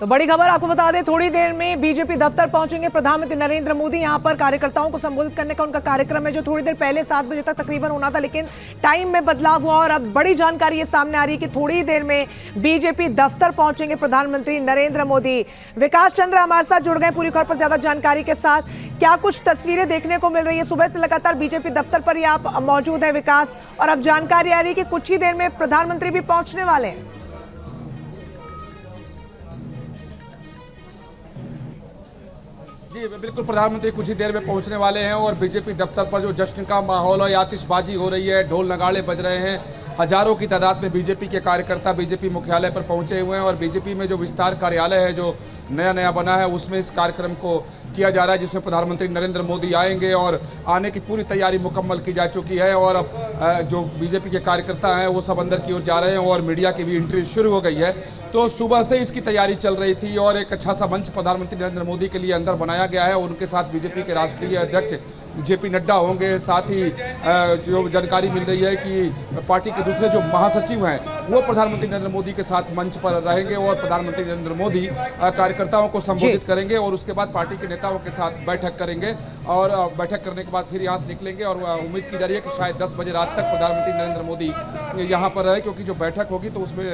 तो बड़ी खबर आपको बता दें, थोड़ी देर में बीजेपी दफ्तर पहुंचेंगे प्रधानमंत्री नरेंद्र मोदी। यहां पर कार्यकर्ताओं को संबोधित करने का उनका कार्यक्रम है, जो थोड़ी देर पहले 7 बजे तक तकरीबन होना था, लेकिन टाइम में बदलाव हुआ और अब बड़ी जानकारी ये सामने आ रही है कि थोड़ी देर में बीजेपी दफ्तर पहुंचेंगे प्रधानमंत्री नरेंद्र मोदी। विकास चंद्र हमारे साथ जुड़ गए पूरी खबर पर ज्यादा जानकारी के साथ। क्या कुछ तस्वीरें देखने को मिल रही है? सुबह से लगातार बीजेपी दफ्तर पर ही आप मौजूद है विकास, और अब जानकारी आ रही है कि कुछ ही देर में प्रधानमंत्री भी पहुंचने वाले हैं। जी बिल्कुल, प्रधानमंत्री कुछ ही देर में पहुंचने वाले हैं और बीजेपी दफ्तर पर जो जश्न का माहौल है, आतिशबाजी हो रही है, ढोल नगाड़े बज रहे हैं। हजारों की तादाद में बीजेपी के कार्यकर्ता बीजेपी मुख्यालय पर पहुंचे हुए हैं और बीजेपी में जो विस्तार कार्यालय है जो नया बना है उसमें इस कार्यक्रम को किया जा रहा है, जिसमें प्रधानमंत्री नरेंद्र मोदी आएंगे और आने की पूरी तैयारी मुकम्मल की जा चुकी है। और अब जो बीजेपी के कार्यकर्ता हैं वो सब अंदर की ओर जा रहे हैं और मीडिया की भी एंट्री शुरू हो गई है। तो सुबह से इसकी तैयारी चल रही थी और एक अच्छा सा मंच प्रधानमंत्री नरेंद्र मोदी के लिए अंदर बनाया गया है। उनके साथ बीजेपी के राष्ट्रीय अध्यक्ष जेपी नड्डा होंगे। साथ ही जो जानकारी मिल रही है कि पार्टी के दूसरे जो महासचिव हैं वो प्रधानमंत्री नरेंद्र मोदी के साथ मंच पर रहेंगे और प्रधानमंत्री नरेंद्र मोदी कार्यकर्ताओं को संबोधित करेंगे और उसके बाद पार्टी के नेताओं के साथ बैठक करेंगे और बैठक करने के बाद फिर यहाँ से निकलेंगे। और उम्मीद की जा रही है कि शायद 10 बजे रात तक प्रधानमंत्री नरेंद्र मोदी यहाँ पर रहे, क्योंकि जो बैठक होगी तो उसमें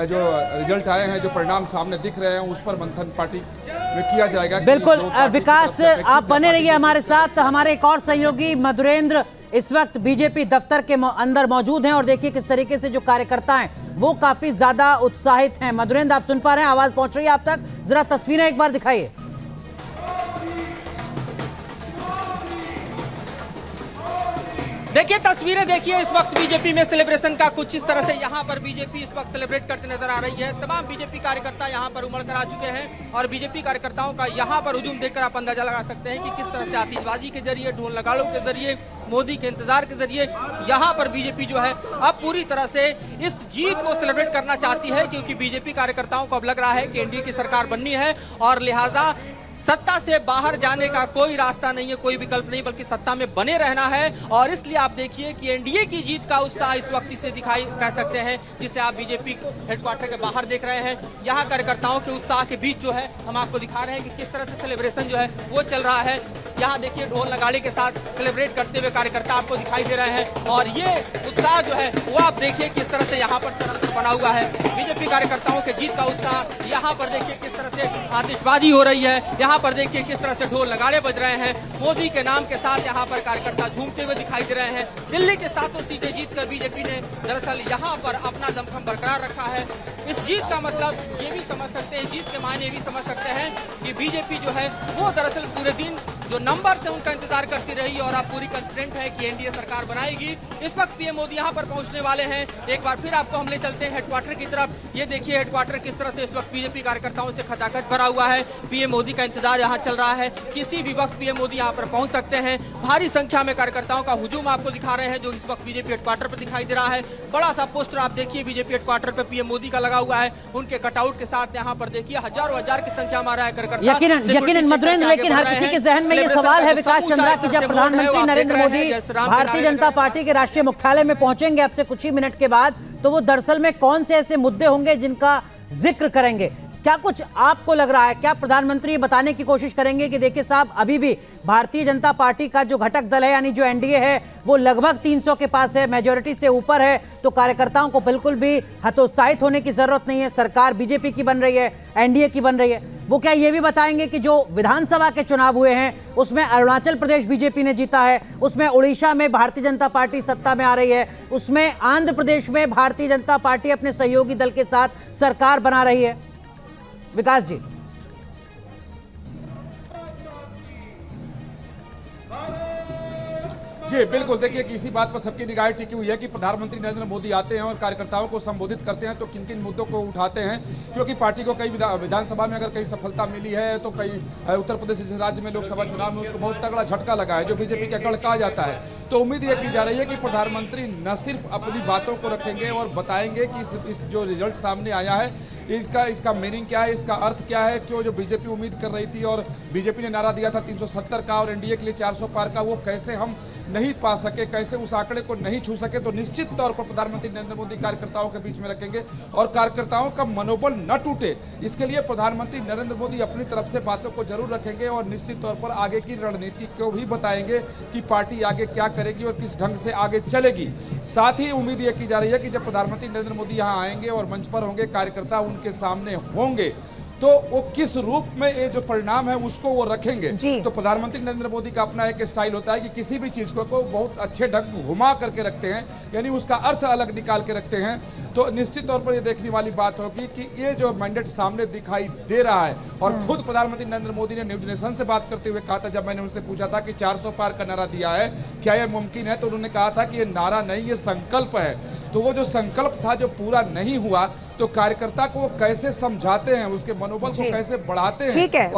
जो रिजल्ट आए हैं, जो परिणाम सामने दिख रहे हैं, उस पर मंथन पार्टी में किया जाएगा। बिल्कुल विकास, आप बने रहिए हमारे साथ। हमारे एक और सहयोगी मधुरेंद्र इस वक्त बीजेपी दफ्तर के अंदर मौजूद हैं और देखिए किस तरीके से जो कार्यकर्ता हैं वो काफी ज्यादा उत्साहित हैं। मधुरेंद्र, आप सुन पा रहे हैं? आवाज पहुंच रही है आप तक? जरा तस्वीरें एक बार दिखाइए। देखिए तस्वीरें देखिए, इस वक्त बीजेपी में सेलिब्रेशन का कुछ इस तरह से यहाँ पर बीजेपी इस वक्त सेलिब्रेट करते नजर आ रही है। तमाम बीजेपी कार्यकर्ता यहाँ पर उमड़ कर आ चुके हैं और बीजेपी कार्यकर्ताओं का यहाँ पर हुजूम देखकर आप अंदाजा लगा सकते हैं कि किस तरह से आतिशबाजी के जरिए, ढोल नगाड़ों के जरिए, मोदी के इंतजार के जरिए यहाँ पर बीजेपी जो है अब पूरी तरह से इस जीत को सेलिब्रेट करना चाहती है, क्योंकि बीजेपी कार्यकर्ताओं को अब लग रहा है कि एनडीए की सरकार बननी है और लिहाजा सत्ता से बाहर जाने का कोई रास्ता नहीं है, कोई विकल्प नहीं, बल्कि सत्ता में बने रहना है। और इसलिए आप देखिए कि एनडीए की जीत का उत्साह इस वक्त से दिखाई कह सकते हैं, जिसे आप बीजेपी हेडक्वार्टर के बाहर देख रहे हैं। यहाँ कार्यकर्ताओं के उत्साह के बीच जो है हम आपको दिखा रहे हैं कि किस तरह से सेलिब्रेशन जो है वो चल रहा है। यहाँ देखिए ढोल नगाड़े के साथ सेलिब्रेट करते हुए कार्यकर्ता आपको दिखाई दे रहे हैं और ये उत्साह जो है वो आप देखिए किस तरह से यहाँ पर सरंतर बना हुआ है। बीजेपी कार्यकर्ताओं के जीत का उत्साह यहाँ पर देखिए किस तरह से आतिशबाजी हो रही है। यहाँ पर देखिए किस तरह से ढोल नगाड़े बज रहे हैं। मोदी के नाम के साथ यहाँ पर कार्यकर्ता झूमते हुए दिखाई दे रहे हैं। दिल्ली के 7 सीटें जीतकर बीजेपी ने दरअसल यहाँ पर अपना दमखम बरकरार रखा है। इस जीत का मतलब ये भी समझ सकते हैं, जीत के मायने भी समझ सकते हैं कि बीजेपी जो है वो दरअसल पूरे दिन जो नंबर से उनका इंतजार करती रही और अब पूरी कॉन्फिडेंट है कि एनडीए सरकार बनाएगी। इस वक्त पीएम मोदी यहाँ पर पहुंचने वाले हैं। एक बार फिर आपको हम ले चलते हैं हेडक्वार्टर की तरफ। ये देखिए हेडक्वार्टर किस तरह से इस वक्त बीजेपी कार्यकर्ताओं से खचाखच भरा हुआ है। पीएम मोदी का इंतजार यहाँ चल रहा है, किसी भी वक्त पीएम मोदी यहाँ पर पहुंच सकते हैं। भारी संख्या में कार्यकर्ताओं का हुजूम आपको दिखा रहे हैं जो इस वक्त बीजेपी हेडक्वार्टर पर दिखाई दे रहा है। बड़ा सा पोस्टर आप देखिए बीजेपी हेडक्वार्टर पर पीएम मोदी का लगा हुआ है, उनके कटआउट के साथ यहाँ पर देखिए हजारों हजार की संख्या में आ रहा है कार्यकर्ता। यकीनन मधुरेंद्र, लेकिन हर किसी के जहन में ये सवाल है विकास चंद्रा की जब प्रधानमंत्री नरेंद्र मोदी भारतीय जनता पार्टी के राष्ट्रीय मुख्यालय में पहुंचेंगे अब से कुछ ही मिनट के बाद, तो वो दरअसल में कौन से ऐसे मुद्दे होंगे जिनका जिक्र करेंगे? क्या कुछ आपको लग रहा है? क्या प्रधानमंत्री बताने की कोशिश करेंगे कि देखिए साहब, अभी भी भारतीय जनता पार्टी का जो घटक दल है यानी जो एनडीए है वो लगभग 300 के पास है, मेजोरिटी से ऊपर है, तो कार्यकर्ताओं को बिल्कुल भी हतोत्साहित होने की जरूरत नहीं है। सरकार बीजेपी की बन रही है, एनडीए की बन रही है। वो क्या ये भी बताएंगे कि जो विधानसभा के चुनाव हुए हैं उसमें अरुणाचल प्रदेश बीजेपी ने जीता है, उसमें उड़ीसा में भारतीय जनता पार्टी सत्ता में आ रही है, उसमें आंध्र प्रदेश में भारतीय जनता पार्टी अपने सहयोगी दल के साथ सरकार बना रही है? विकास जी। जी बिल्कुल, देखिए कि इसी बात पर सबकी निगाहें टिकी हुई है कि प्रधानमंत्री नरेंद्र मोदी आते हैं और कार्यकर्ताओं को संबोधित करते हैं तो किन किन मुद्दों को उठाते हैं, क्योंकि पार्टी को कई विधानसभा में अगर कई सफलता मिली है तो कई उत्तर प्रदेश जैसे राज्य में लोकसभा चुनाव में उसको बहुत तगड़ा झटका लगा है जो बीजेपी का गढ़ कहा जाता है। तो उम्मीद यह की जा रही है कि प्रधानमंत्री न सिर्फ अपनी बातों को रखेंगे और बताएंगे कि इस जो रिजल्ट सामने आया है इसका मीनिंग क्या है, इसका अर्थ क्या है, क्यों जो बीजेपी उम्मीद कर रही थी और बीजेपी ने नारा दिया था 370 का और एनडीए के लिए 400 पार का, वो कैसे हम नहीं पा सके, कैसे उस आंकड़े को नहीं छू सके, तो निश्चित तौर पर प्रधानमंत्री नरेंद्र मोदी कार्यकर्ताओं के बीच में रखेंगे और कार्यकर्ताओं का मनोबल न टूटे, इसके लिए प्रधानमंत्री नरेंद्र मोदी अपनी तरफ से बातों को जरूर रखेंगे और निश्चित तौर पर आगे की रणनीति को भी बताएंगे कि पार्टी आगे क्या करेगी और किस ढंग से आगे चलेगी। साथ ही उम्मीद यह की जा रही है कि जब प्रधानमंत्री नरेंद्र मोदी यहां आएंगे और मंच पर होंगे, कार्यकर्ता उनके सामने होंगे, तो वो किस रूप में ये जो परिणाम है उसको वो रखेंगे। तो प्रधानमंत्री नरेंद्र मोदी का अपना एक स्टाइल होता है कि किसी भी चीज को बहुत अच्छे ढंग घुमा करके रखते हैं, यानी उसका अर्थ अलग निकाल के रखते हैं। तो निश्चित तौर पर ये देखने वाली बात होगी कि ये जो मैंडेट सामने दिखाई दे रहा है, और खुद प्रधानमंत्री नरेंद्र मोदी ने न्यूज नेशन से बात करते हुए कहा था, जब मैंने उनसे पूछा था कि 400 पार का नारा दिया है, क्या यह मुमकिन है, तो उन्होंने कहा था कि ये नारा नहीं, ये संकल्प है। तो वो जो संकल्प था जो पूरा नहीं हुआ, तो कार्यकर्ता को कैसे समझाते हैं, उसके मनोबल को कैसे बढ़ाते हैं। ठीक है।